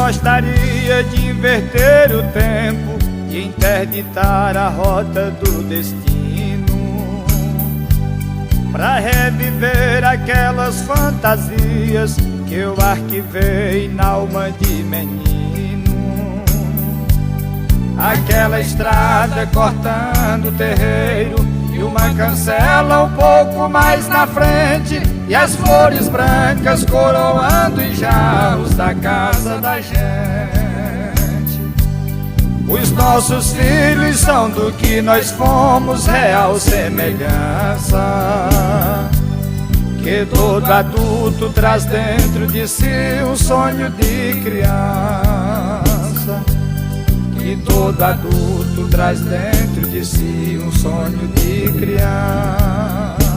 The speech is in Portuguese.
gostaria de inverter o tempo e interditar a rota do destino, pra reviver aquelas fantasias que eu arquivei na alma de menino. Aquela estrada cortando o terreiro e uma cancela um pouco mais na frente, e as flores brancas coroando os jarros da casa da gente. Os nossos filhos são do que nós fomos, real semelhança, que todo adulto traz dentro de si um sonho de criança, que todo adulto traz dentro de si um sonho de criança.